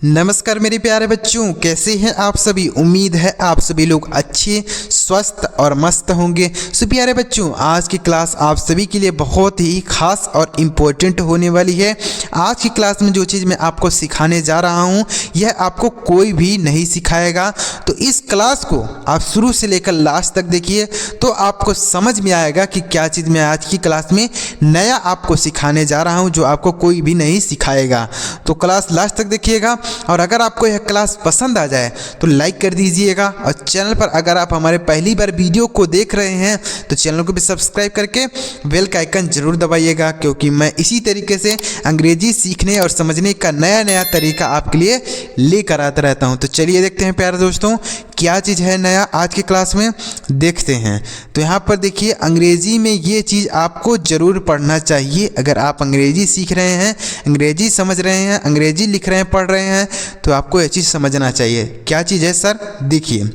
नमस्कार मेरे प्यारे बच्चों, कैसे हैं आप सभी। उम्मीद है आप सभी लोग अच्छे, स्वस्थ और मस्त होंगे। सो प्यारे बच्चों, आज की क्लास आप सभी के लिए बहुत ही खास और इम्पोर्टेंट होने वाली है। आज की क्लास में जो चीज़ मैं आपको सिखाने जा रहा हूं, यह आपको कोई भी नहीं सिखाएगा। तो इस क्लास को आप शुरू से लेकर लास्ट तक देखिए तो आपको समझ में आएगा कि क्या चीज़ मैं आज की क्लास में नया आपको सिखाने जा रहा हूँ, जो आपको कोई भी नहीं सिखाएगा। तो क्लास लास्ट तक देखिएगा, और अगर आपको यह क्लास पसंद आ जाए तो लाइक कर दीजिएगा। और चैनल पर अगर आप हमारे पहली बार वीडियो को देख रहे हैं तो चैनल को भी सब्सक्राइब करके बेल का आइकन जरूर दबाइएगा, क्योंकि मैं इसी तरीके से अंग्रेजी सीखने और समझने का नया नया तरीका आपके लिए लेकर आता रहता हूं। तो चलिए देखते हैं प्यारे दोस्तों, क्या चीज़ है नया आज की क्लास में, देखते हैं। तो यहाँ पर देखिए, अंग्रेजी में ये चीज़ आपको ज़रूर पढ़ना चाहिए। अगर आप अंग्रेजी सीख रहे हैं, अंग्रेजी समझ रहे हैं, अंग्रेजी लिख रहे हैं, पढ़ रहे हैं, तो आपको ये चीज़ समझना चाहिए। क्या चीज़ है सर, देखिए।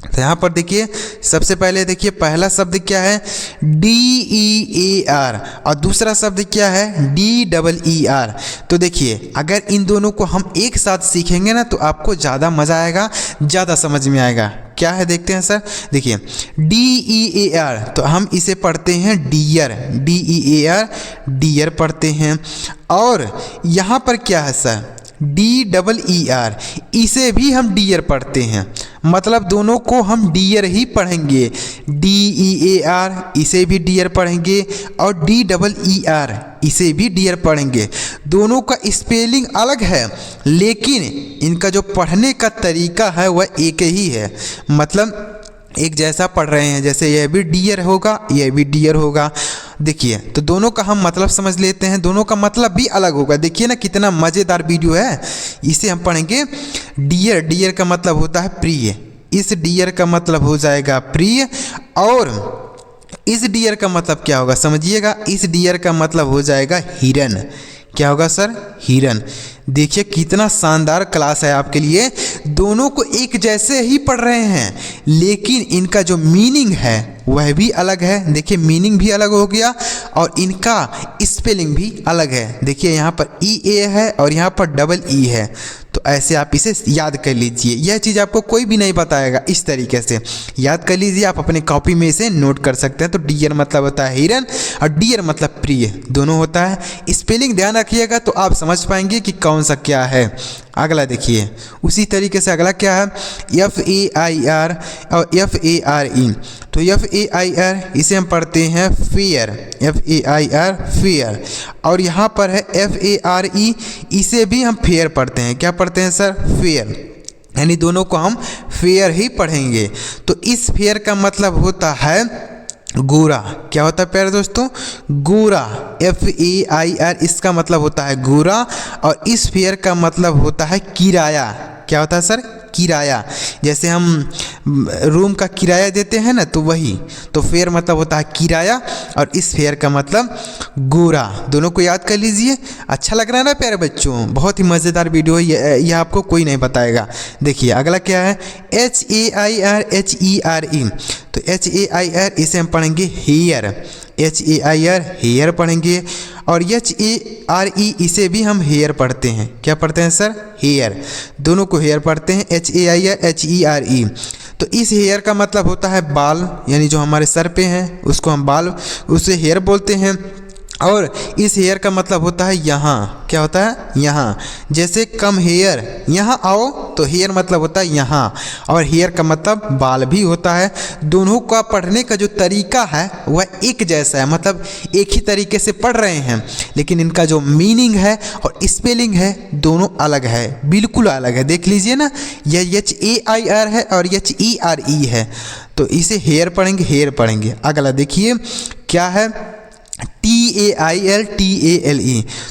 तो यहाँ पर देखिए, सबसे पहले देखिए पहला शब्द क्या है, DEAR, और दूसरा शब्द क्या है, DEER। तो देखिए, अगर इन दोनों को हम एक साथ सीखेंगे ना तो आपको ज़्यादा मज़ा आएगा, ज़्यादा समझ में आएगा। क्या है देखते हैं सर। देखिए DEAR, तो हम इसे पढ़ते हैं डियर, DEAR, डियर पढ़ते हैं। और यहाँ पर क्या है सर, DEER, इसे भी हम डियर पढ़ते हैं। मतलब दोनों को हम डियर ही पढ़ेंगे। DEAR, इसे भी डियर पढ़ेंगे, और DEER, इसे भी डियर पढ़ेंगे। दोनों का स्पेलिंग अलग है, लेकिन इनका जो पढ़ने का तरीका है वह एक ही है। मतलब एक जैसा पढ़ रहे हैं, जैसे यह भी डियर होगा, यह भी डियर होगा। देखिए, तो दोनों का हम मतलब समझ लेते हैं, दोनों का मतलब भी अलग होगा। देखिए ना कितना मज़ेदार वीडियो है। इसे हम पढ़ेंगे डियर, डियर का मतलब होता है प्रिय, इस डियर का मतलब हो जाएगा प्रिय। और इस डियर का मतलब क्या होगा समझिएगा, इस डियर का मतलब हो जाएगा हिरन। क्या होगा सर, हिरन। देखिए कितना शानदार क्लास है आपके लिए। दोनों को एक जैसे ही पढ़ रहे हैं, लेकिन इनका जो मीनिंग है वह भी अलग है। देखिए मीनिंग भी अलग हो गया, और इनका स्पेलिंग भी अलग है। देखिए यहाँ पर EA है और यहाँ पर DE है। तो ऐसे आप इसे याद कर लीजिए, यह चीज़ आपको कोई भी नहीं बताएगा। इस तरीके से याद कर लीजिए, आप अपने कॉपी में इसे नोट कर सकते हैं। तो डियर मतलब होता है हिरन, और डियर मतलब प्रिय, दोनों होता है। स्पेलिंग ध्यान रखिएगा तो आप समझ पाएंगे कि कौन सा क्या है। अगला देखिए, उसी तरीके से अगला क्या है, FAIR और FARE। तो FAIR, इसे हम पढ़ते हैं फेयर, FAIR फेयर। और यहाँ पर है FARE, इसे भी हम फेयर पढ़ते हैं। क्या पढ़ते हैं सर, फेयर। यानी दोनों को हम फेयर ही पढ़ेंगे। तो इस फेयर का मतलब होता है गोरा। क्या होता है प्यारे दोस्तों, गोरा, FAIR, इसका मतलब होता है गोरा। और इस फेयर का मतलब होता है किराया। क्या होता है सर, किराया। जैसे हम रूम का किराया देते हैं ना, तो वही। तो फेयर मतलब होता है किराया, और इस फेयर का मतलब गोरा। दोनों को याद कर लीजिए। अच्छा लग रहा है ना प्यारे बच्चों, बहुत ही मज़ेदार वीडियो है, यह आपको कोई नहीं बताएगा। देखिए अगला क्या है, HAIRHERE। तो HAIR, इसे हम पढ़ेंगे हेयर, HAIR हेयर पढ़ेंगे। और HARE, इसे भी हम हेयर पढ़ते हैं। क्या पढ़ते हैं सर, हेयर। दोनों को हेयर पढ़ते हैं, HAIRHERE। तो इस हेयर का मतलब होता है बाल, यानी जो हमारे सर पे हैं उसको हम बाल, उसे हेयर बोलते हैं। और इस हेयर का मतलब होता है यहाँ। क्या होता है, यहाँ। जैसे कम हेयर, यहाँ आओ, तो हेयर मतलब होता है यहाँ, और हेयर का मतलब बाल भी होता है। दोनों का पढ़ने का जो तरीका है वह एक जैसा है, मतलब एक ही तरीके से पढ़ रहे हैं, लेकिन इनका जो मीनिंग है और स्पेलिंग है दोनों अलग है, बिल्कुल अलग है। देख लीजिए ना, यह HAIR है और HERE है। तो इसे हेयर पढ़ेंगे, हेयर पढ़ेंगे। अगला देखिए क्या है, TAIL,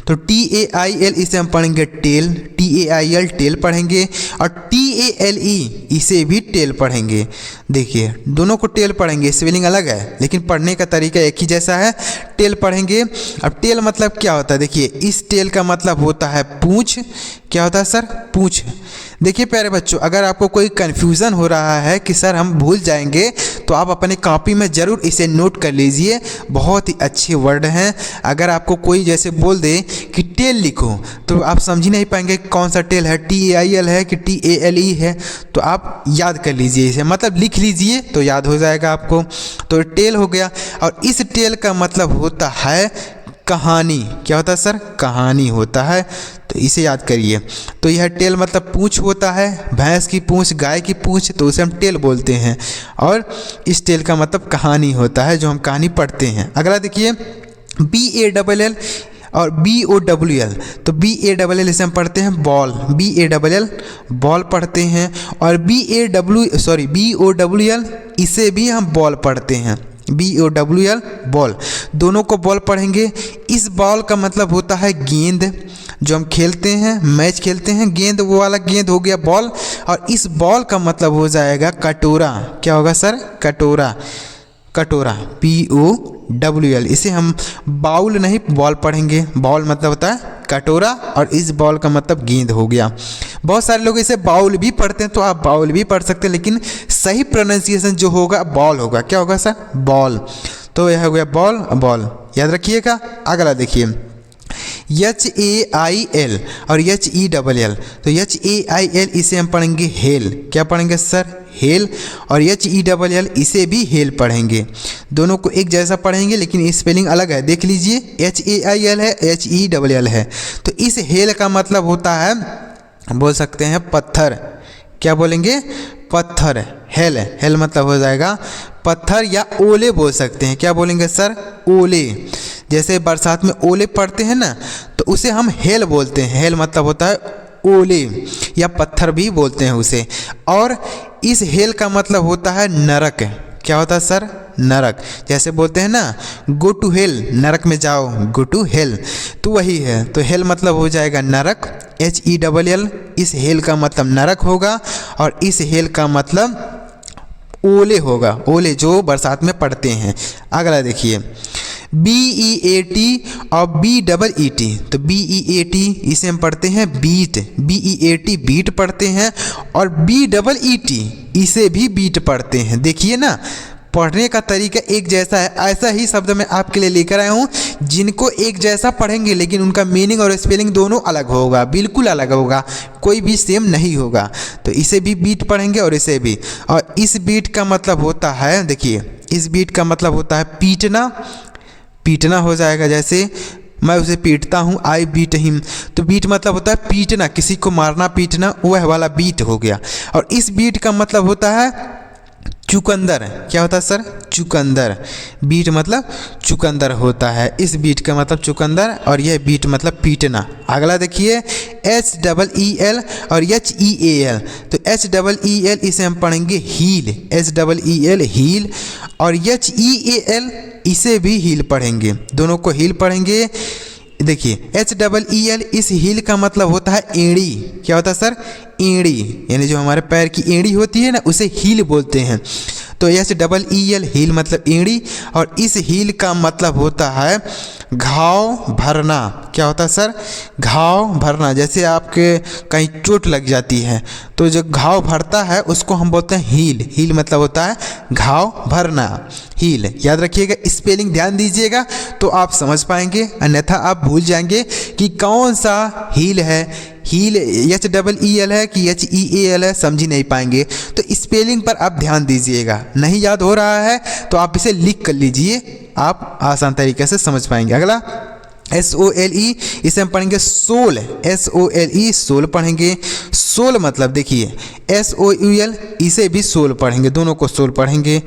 तो TAIL, इसे हम पढ़ेंगे टेल, TAIL टेल पढ़ेंगे। और TALE, इसे भी टेल पढ़ेंगे। देखिए दोनों को टेल पढ़ेंगे, स्पेलिंग अलग है लेकिन पढ़ने का तरीका एक ही जैसा है। टेल पढ़ेंगे। अब टेल मतलब क्या होता है, देखिए इस टेल का मतलब होता है पूंछ। क्या होता है सर, पूंछ। देखिए प्यारे बच्चों, अगर आपको कोई कन्फ्यूज़न हो रहा है कि सर हम भूल जाएंगे, तो आप अपने कॉपी में ज़रूर इसे नोट कर लीजिए। बहुत ही अच्छे वर्ड हैं। अगर आपको कोई जैसे बोल दे कि टेल लिखो, तो आप समझ ही नहीं पाएंगे कौन सा टेल है, TAIL है कि TALE है। तो आप याद कर लीजिए इसे, मतलब लिख लीजिए तो याद हो जाएगा आपको। तो टेल हो गया। और इस टेल का मतलब होता है कहानी। क्या होता है सर, कहानी होता है। तो इसे याद करिए। तो यह टेल मतलब पूंछ होता है, भैंस की पूंछ, गाय की पूंछ, तो उसे हम टेल बोलते हैं। और इस टेल का मतलब कहानी होता है, जो हम कहानी पढ़ते हैं। अगला देखिए BALL और BOWL। तो BALL इसे हम पढ़ते हैं बॉल, BALL बॉल पढ़ते हैं। और BOWL इसे भी हम बॉल पढ़ते हैं, BOWL बॉल। दोनों को बॉल पढ़ेंगे। इस बॉल का मतलब होता है गेंद, जो हम खेलते हैं, मैच खेलते हैं, गेंद, वो वाला गेंद हो गया बॉल। और इस बॉल का मतलब हो जाएगा कटोरा। क्या होगा सर, कटोरा, कटोरा, BOWL। इसे हम बाउल नहीं बॉल पढ़ेंगे। बॉल मतलब होता है कटोरा और इस बॉल का मतलब गेंद हो गया। बहुत सारे लोग इसे बाउल भी पढ़ते हैं, तो आप बाउल भी पढ़ सकते हैं, लेकिन सही प्रोनाउंसिएशन जो होगा बॉल होगा। क्या होगा सर, बॉल। तो यह हो गया बॉल, बॉल याद रखिएगा। अगला देखिए HAIL और HELL। तो HAIL इसे हम पढ़ेंगे हेल। क्या पढ़ेंगे सर, हेल। और HELL इसे भी हेल पढ़ेंगे। दोनों को एक जैसा पढ़ेंगे लेकिन स्पेलिंग अलग है, देख लीजिए। HAIL है, HELL है। तो इस हेल का मतलब होता है, बोल सकते हैं पत्थर। क्या बोलेंगे, पत्थर। हेल, हेल मतलब हो जाएगा पत्थर, या ओले बोल सकते हैं। क्या बोलेंगे सर, ओले। जैसे बरसात में ओले पड़ते हैं ना, तो उसे हम हेल बोलते हैं। हेल मतलब होता है ओले, या पत्थर भी बोलते हैं उसे। और इस हेल का मतलब होता है नरक। क्या होता है सर, नरक। जैसे बोलते हैं ना, गो टू हेल, नरक में जाओ, गो टू हेल, तो वही है। तो हेल मतलब हो जाएगा नरक, HELL। इस हेल का मतलब नरक होगा और इस हेल का मतलब ओले होगा, ओले जो बरसात में पड़ते हैं। अगला देखिए BEAT और BEET। तो BEAT इसे हम पढ़ते हैं बीट, BEAT बीट पढ़ते हैं। और BEET इसे भी बीट पढ़ते हैं। देखिए ना, पढ़ने का तरीका एक जैसा है। ऐसा ही शब्द मैं आपके लिए लेकर आया हूँ, जिनको एक जैसा पढ़ेंगे लेकिन उनका मीनिंग और स्पेलिंग दोनों अलग होगा, बिल्कुल अलग होगा, कोई भी सेम नहीं होगा। तो इसे भी बीट पढ़ेंगे और इसे भी। और इस बीट का मतलब होता है, देखिए इस बीट का मतलब होता है पीटना, पीटना हो जाएगा। जैसे मैं उसे पीटता हूँ, आई बीट हिम। तो बीट मतलब होता है पीटना, किसी को मारना, पीटना, वह वाला बीट हो गया। और इस बीट का मतलब होता है चुकंदर। क्या होता है सर, चुकंदर। बीट मतलब चुकंदर होता है। इस बीट का मतलब चुकंदर और यह बीट मतलब पीटना। अगला देखिए HEEL और HEAL। तो HEEL इसे हम पढ़ेंगे हील, HEEL हील। और HEAL इसे भी हील पढ़ेंगे, दोनों को हील पढ़ेंगे। देखिए HEEL, इस हील का मतलब होता है एड़ी। क्या होता है सर, एड़ी, यानी जो हमारे पैर की एड़ी होती है ना, उसे हील बोलते हैं। तो HEEL हील मतलब एड़ी। और इस हील का मतलब होता है घाव भरना। क्या होता है सर, घाव भरना। जैसे आपके कहीं चोट लग जाती है तो जो घाव भरता है उसको हम बोलते हैं हील। हील मतलब होता है घाव भरना, हील। याद रखिएगा, स्पेलिंग ध्यान दीजिएगा तो आप समझ पाएंगे, अन्यथा आप भूल जाएंगे कि कौन सा हील है। हील HEEL है कि HEAL है, समझ ही नहीं पाएंगे। तो स्पेलिंग पर आप ध्यान दीजिएगा। नहीं याद हो रहा है तो आप इसे लिख कर लीजिए, आप आसान तरीके से समझ पाएंगे। अगला SOLE, इसे हम पढ़ेंगे सोल, SOLE सोल पढ़ेंगे। सोल मतलब देखिए SOUL, इसे भी सोल पढ़ेंगे, दोनों को सोल पढ़ेंगे।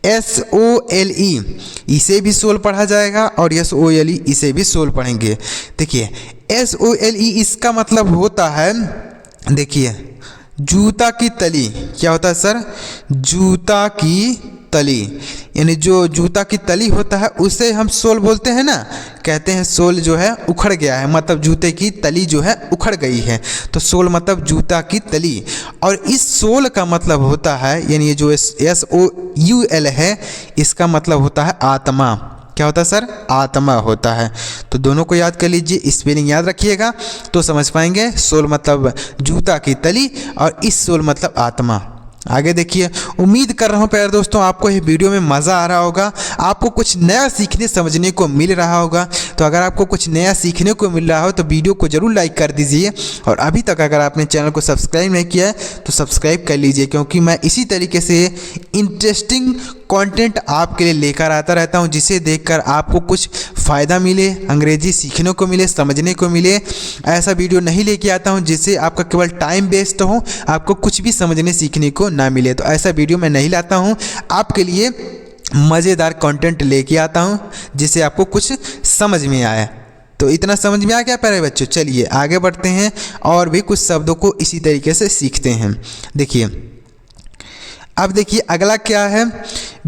SOLE इसे भी सोल पढ़ा जाएगा और SOLE इसे भी सोल पढ़ेंगे। देखिए SOLE इसका मतलब होता है, देखिए जूता की तली। क्या होता है सर, जूता की तली, यानी जो जूता की तली होता है उसे हम सोल बोलते हैं ना, कहते हैं सोल जो है उखड़ गया है, मतलब जूते की तली जो है उखड़ गई है, तो सोल मतलब जूता की तली। और इस सोल का मतलब होता है, यानी ये जो SOUL है, इसका मतलब होता है आत्मा। क्या होता है सर? आत्मा होता है। तो दोनों को याद कर लीजिए, स्पेलिंग याद रखिएगा तो समझ पाएंगे। सोल मतलब जूता की तली और इस सोल मतलब आत्मा। आगे देखिए, उम्मीद कर रहा हूँ प्यारे दोस्तों आपको ये वीडियो में मज़ा आ रहा होगा, आपको कुछ नया सीखने समझने को मिल रहा होगा। तो अगर आपको कुछ नया सीखने को मिल रहा हो तो वीडियो को ज़रूर लाइक कर दीजिए, और अभी तक अगर आपने चैनल को सब्सक्राइब नहीं किया है तो सब्सक्राइब कर लीजिए, क्योंकि मैं इसी तरीके से इंटरेस्टिंग कंटेंट आपके लिए लेकर आता रहता हूं, जिसे देखकर आपको कुछ फ़ायदा मिले, अंग्रेजी सीखने को मिले, समझने को मिले। ऐसा वीडियो नहीं लेके आता हूं जिससे आपका केवल टाइम वेस्ट हो, आपको कुछ भी समझने सीखने को ना मिले। तो ऐसा वीडियो मैं नहीं लाता हूं, आपके लिए मज़ेदार कंटेंट लेके आता हूं जिससे आपको कुछ समझ में आए। तो इतना समझ में आ गया प्यारे बच्चों? चलिए आगे बढ़ते हैं और भी कुछ शब्दों को इसी तरीके से सीखते हैं। देखिए, अब देखिए अगला क्या है,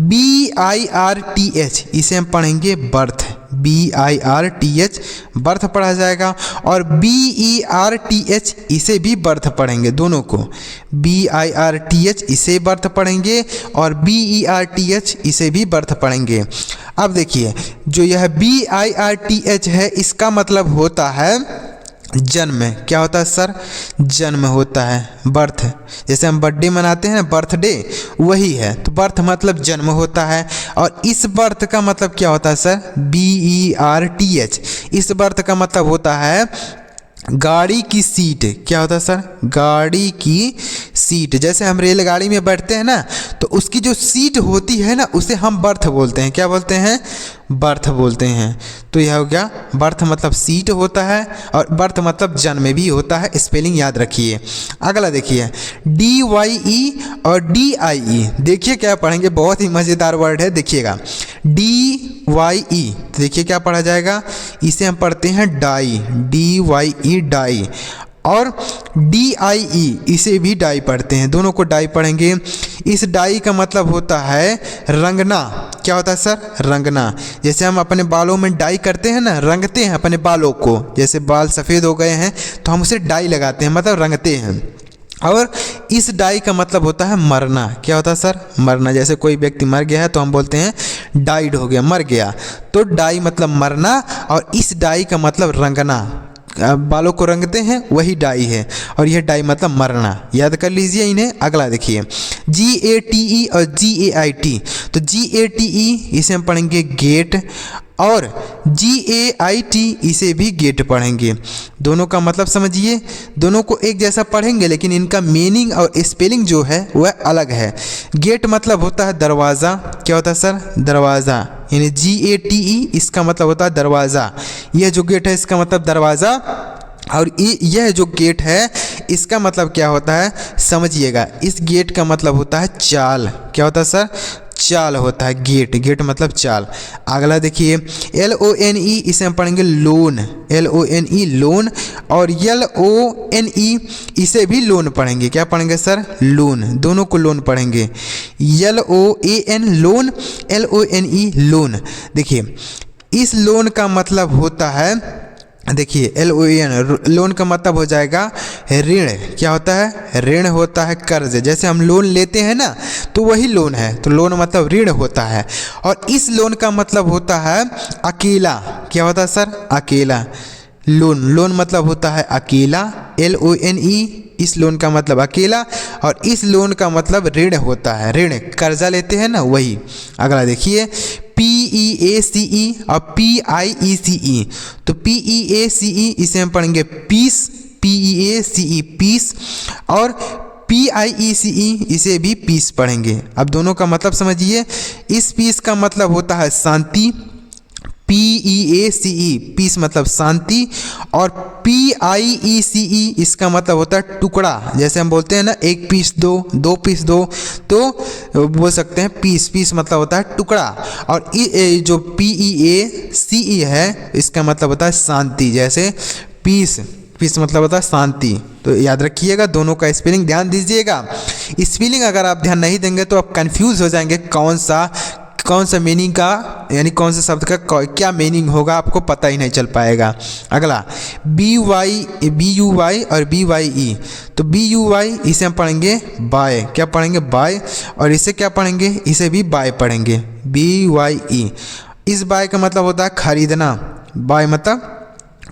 BIRTH, इसे हम पढ़ेंगे बर्थ। BIRTH बर्थ पढ़ा जाएगा, और BERTH इसे भी बर्थ पढ़ेंगे, दोनों को। BIRTH इसे बर्थ पढ़ेंगे और BERTH इसे भी बर्थ पढ़ेंगे। अब देखिए, जो यह BIRTH है इसका मतलब होता है जन्म। क्या होता है सर? जन्म होता है, बर्थ। जैसे हम बर्थडे मनाते हैं ना, बर्थडे, वही है। तो बर्थ मतलब जन्म होता है। और इस बर्थ का मतलब क्या होता है सर? BERTH। इस बर्थ का मतलब होता है गाड़ी की सीट। क्या होता है सर? गाड़ी की सीट। जैसे हम रेलगाड़ी में बैठते हैं ना, तो उसकी जो सीट होती है ना, उसे हम बर्थ बोलते हैं। क्या बोलते हैं? बर्थ बोलते हैं। तो यह हो गया, बर्थ मतलब सीट होता है और बर्थ मतलब जन्म भी होता है। स्पेलिंग याद रखिए। अगला देखिए, DYE और DIE। देखिए क्या पढ़ेंगे, बहुत ही मज़ेदार वर्ड है, देखिएगा। DYE, देखिए क्या पढ़ा जाएगा, इसे हम पढ़ते हैं डाई। DYE dye. और DIE इसे भी डाई पढ़ते हैं, दोनों को डाई पढ़ेंगे। इस डाई का मतलब होता है रंगना। क्या होता है सर? रंगना। जैसे हम अपने बालों में डाई करते हैं ना, रंगते हैं अपने बालों को। जैसे बाल सफ़ेद हो गए हैं तो हम उसे डाई लगाते हैं, मतलब रंगते हैं। और इस डाई का मतलब होता है मरना। क्या होता है सर? मरना। जैसे कोई व्यक्ति मर गया है तो हम बोलते हैं डाइड हो गया, मर गया। तो डाई मतलब मरना और इस डाई का मतलब रंगना। बालों को रंगते हैं वही डाई है, और यह डाई मतलब मरना। याद कर लीजिए इन्हें। अगला देखिए, GATE और GAIT। तो GATE इसे हम पढ़ेंगे गेट, और GAIT इसे भी गेट पढ़ेंगे। दोनों का मतलब समझिए, दोनों को एक जैसा पढ़ेंगे लेकिन इनका मीनिंग और स्पेलिंग जो है वह अलग है। गेट मतलब होता है दरवाज़ा। क्या होता है सर? दरवाज़ा, यानी GATE इसका मतलब होता है दरवाज़ा। यह जो गेट है इसका मतलब दरवाज़ा, और यह जो गेट है इसका मतलब क्या होता है समझिएगा। इस गेट का मतलब होता है चाल। क्या होता है सर? चाल होता है गेट। गेट मतलब चाल। अगला देखिए, LONE इसे हम पढ़ेंगे लोन। LONE लोन, और LONE इसे भी लोन पढ़ेंगे। क्या पढ़ेंगे सर? लोन। दोनों को लोन पढ़ेंगे। LOAN loan, LONE loan. देखिए, इस लोन का मतलब होता है, देखिए LON लोन का मतलब हो जाएगा ऋण। क्या होता है? ऋण होता है कर्ज। जैसे हम लोन लेते हैं ना, तो वही लोन है। तो लोन मतलब ऋण होता है। और इस लोन का मतलब होता है अकेला। क्या होता है सर? अकेला। लोन मतलब होता है अकेला। LONE इस लोन का मतलब अकेला, और इस लोन का मतलब ऋण होता है। ऋण, कर्जा लेते हैं ना, वही। अगला देखिए, PEACE और PIECE। तो PEACE इसे हम पढ़ेंगे पीस। PEACE पीस, और PIECE इसे भी पीस पढ़ेंगे। अब दोनों का मतलब समझिए। इस पीस का मतलब होता है शांति। PEACE पीस मतलब शांति, और PIECE इसका मतलब होता है टुकड़ा। जैसे हम बोलते हैं ना, एक पीस दो, दो पीस दो, तो बोल सकते हैं पीस। पीस मतलब होता है टुकड़ा। और जो PEACE है इसका मतलब होता है शांति। जैसे पीस, पीस मतलब होता है शांति। तो याद रखिएगा, दोनों का स्पेलिंग ध्यान दीजिएगा। स्पेलिंग अगर आप ध्यान नहीं देंगे तो आप कंफ्यूज हो जाएंगे कौन सा मीनिंग का, यानी कौन से शब्द का क्या मीनिंग होगा, आपको पता ही नहीं चल पाएगा। अगला BUY और BYE। तो BUY इसे हम पढ़ेंगे बाय, क्या पढ़ेंगे बाय, और इसे क्या पढ़ेंगे, इसे भी बाय पढ़ेंगे BYE। इस बाय का मतलब होता है खरीदना, बाय मतलब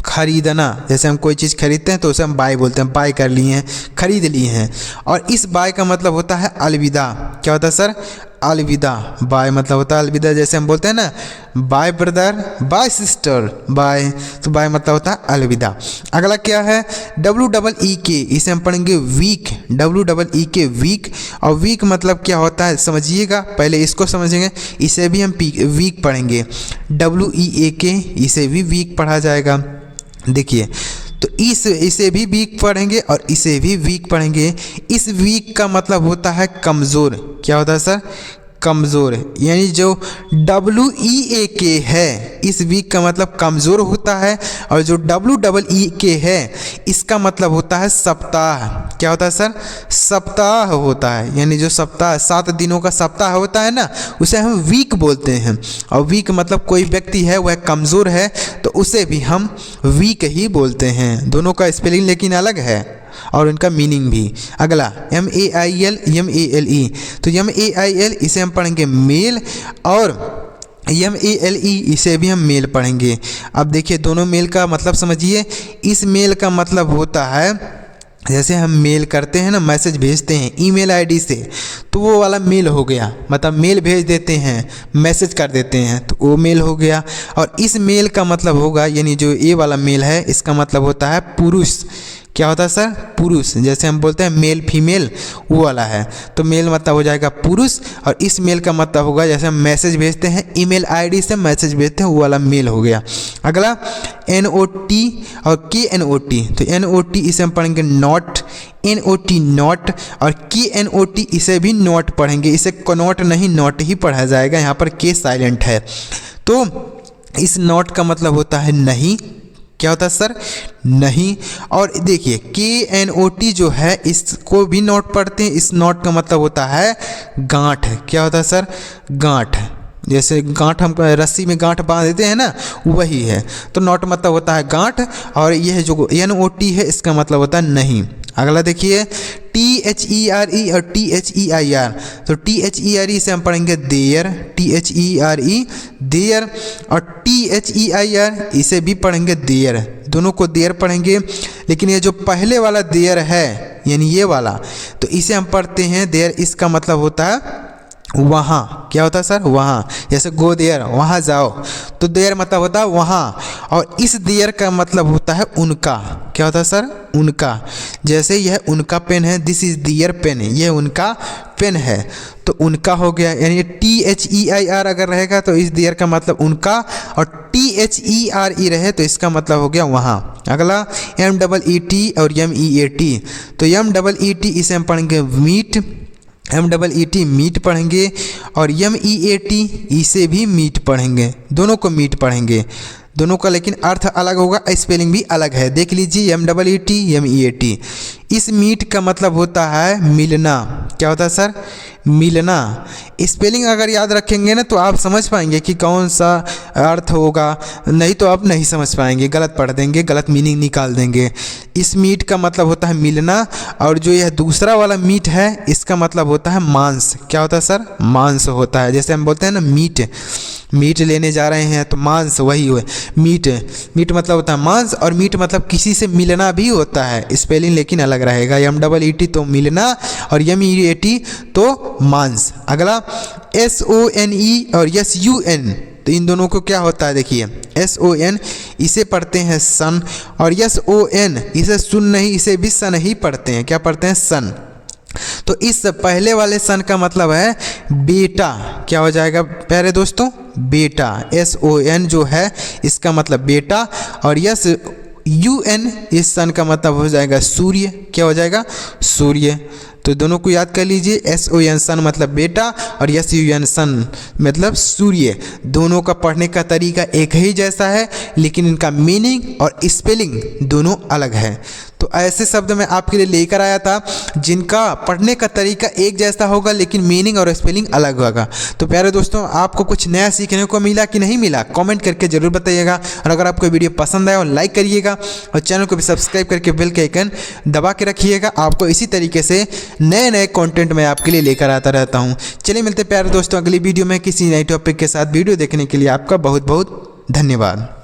खरीदना, जैसे हम कोई चीज़ खरीदते हैं तो उसे हम बाय बोलते हैं, बाय कर लिए हैं, खरीद लिए हैं। और इस बाय का मतलब होता है अलविदा, क्या होता है सर, अलविदा। बाय मतलब होता है अलविदा, जैसे हम बोलते हैं ना bye brother, bye sister, bye, तो बाय मतलब होता है अलविदा। अगला क्या है WEEK, इसे हम पढ़ेंगे वीक, WEEK वीक। और वीक मतलब क्या होता है समझिएगा, पहले इसको समझेंगे, इसे भी हम वीक पढ़ेंगे, WEAK, इसे भी वीक पढ़ा जाएगा। देखिए तो इसे भी वीक पढ़ेंगे और इसे भी वीक पढ़ेंगे। इस वीक का मतलब होता है कमज़ोर, क्या होता है सर, कमज़ोर, यानी जो WEAK है इस वीक का मतलब कमज़ोर होता है, और जो WEEK है इसका मतलब होता है सप्ताह, क्या होता है सर, सप्ताह होता है, यानी जो सप्ताह 7 दिनों का सप्ताह होता है ना उसे हम वीक बोलते हैं। और वीक मतलब कोई व्यक्ति है वह कमज़ोर है तो उसे भी हम वीक ही बोलते हैं। दोनों का स्पेलिंग लेकिन अलग है और उनका मीनिंग भी। अगला MAIL MALE। तो MAIL इसे हम पढ़ेंगे मेल, और MALE इसे भी हम मेल पढ़ेंगे। अब देखिए दोनों मेल का मतलब समझिए। इस मेल का मतलब होता है जैसे हम मेल करते हैं ना, मैसेज भेजते हैं ईमेल आईडी से, तो वो वाला मेल हो गया, मतलब मेल भेज देते हैं, मैसेज कर देते हैं, तो वो मेल हो गया। और इस मेल का मतलब होगा, यानी जो ये वाला मेल है इसका मतलब होता है पुरुष, क्या होता है सर, पुरुष, जैसे हम बोलते हैं मेल फीमेल वो वाला है, तो मेल मतलब हो जाएगा पुरुष। और इस मेल का मतलब होगा जैसे हम मैसेज भेजते हैं ईमेल आईडी से मैसेज भेजते हैं वो वाला मेल हो गया। अगला NOT और KNOT। तो NOT इसे हम पढ़ेंगे नॉट, NOT नॉट, और KNOT इसे भी नॉट पढ़ेंगे, इसे कनॉट नहीं नॉट ही पढ़ा जाएगा, यहाँ पर K साइलेंट है। तो इस नॉट का मतलब होता है नहीं, क्या होता है सर, नहीं। और देखिए KNOT जो है इसको भी नॉट पढ़ते हैं, इस नॉट का मतलब होता है गांठ, क्या होता है सर, गांठ, जैसे गांठ हम रस्सी में गांठ बांध देते हैं ना वही है। तो नॉट मतलब होता है गांठ, और यह जो NOT है इसका मतलब होता है नहीं। अगला देखिए THERE और THEIR। तो THERE से हम पढ़ेंगे देयर, THERE देयर, और THEIR इसे भी पढ़ेंगे देयर, दोनों को देयर पढ़ेंगे। लेकिन ये जो पहले वाला देयर है यानी ये वाला, तो इसे हम पढ़ते हैं देयर, इसका मतलब होता है वहाँ, क्या होता है सर, वहाँ, जैसे गो देयर, वहाँ जाओ, तो देयर मतलब होता है वहाँ। और इस देयर का मतलब होता है उनका, क्या होता है सर, उनका, जैसे यह उनका पेन है, दिस इज़ दियर पेन, यह उनका पेन है, तो उनका हो गया। यानी THEIR अगर रहेगा तो इस देयर का मतलब उनका, और THERE रहे तो इसका मतलब हो गया वहाँ। अगला MEET और MEAT। तो MEET इसे हम पढ़ेंगे मीट, MEET मीट पढ़ेंगे, और MEAT इसे भी मीट पढ़ेंगे, दोनों को मीट पढ़ेंगे, दोनों का लेकिन अर्थ अलग होगा, स्पेलिंग भी अलग है। देख लीजिए MEET MEAT। इस मीट का मतलब होता है मिलना, क्या होता है सर, मिलना। स्पेलिंग अगर याद रखेंगे ना तो आप समझ पाएंगे कि कौन सा अर्थ होगा, नहीं तो आप नहीं समझ पाएंगे, गलत पढ़ देंगे, गलत मीनिंग निकाल देंगे। इस मीट का मतलब होता है मिलना, और जो यह दूसरा वाला मीट है इसका मतलब होता है मांस, क्या होता है सर, मांस होता है। जैसे हम बोलते हैं ना मीट लेने जा रहे हैं तो मांस वही हुए, मीट मतलब होता है मांस, और मीट मतलब किसी से मिलना भी होता है, स्पेलिंग लेकिन अलग रहेगा। MEET तो मिलना और MEAT तो मांस। अगला SONE और SUN। तो इन दोनों को क्या होता है, देखिए SON इसे पढ़ते हैं सन, और SON इसे सुन नहीं, इसे भी सन ही पढ़ते हैं, क्या पढ़ते हैं, सन। तो इस पहले वाले सन का मतलब है बेटा, क्या हो जाएगा प्यारे दोस्तों, बेटा। SON जो है इसका मतलब बेटा, और SUN इस सन का मतलब हो जाएगा सूर्य, क्या हो जाएगा, सूर्य। तो दोनों को याद कर लीजिए, SON सन मतलब बेटा और SUN सन मतलब सूर्य। दोनों का पढ़ने का तरीका एक ही जैसा है, लेकिन इनका मीनिंग और स्पेलिंग दोनों अलग है। तो ऐसे शब्द मैं आपके लिए लेकर आया था जिनका पढ़ने का तरीका एक जैसा होगा लेकिन मीनिंग और स्पेलिंग अलग होगा। तो प्यारे दोस्तों, आपको कुछ नया सीखने को मिला कि नहीं मिला, कमेंट करके ज़रूर बताइएगा। और अगर आपको वीडियो पसंद आया और लाइक करिएगा और चैनल को भी सब्सक्राइब करके बेल के आइकन दबा के रखिएगा। आपको इसी तरीके से नए नए कंटेंट मैं आपके लिए लेकर आता रहता हूँ। चलिए मिलते हैं प्यारे दोस्तों अगली वीडियो में किसी नए टॉपिक के साथ। वीडियो देखने के लिए आपका बहुत बहुत धन्यवाद।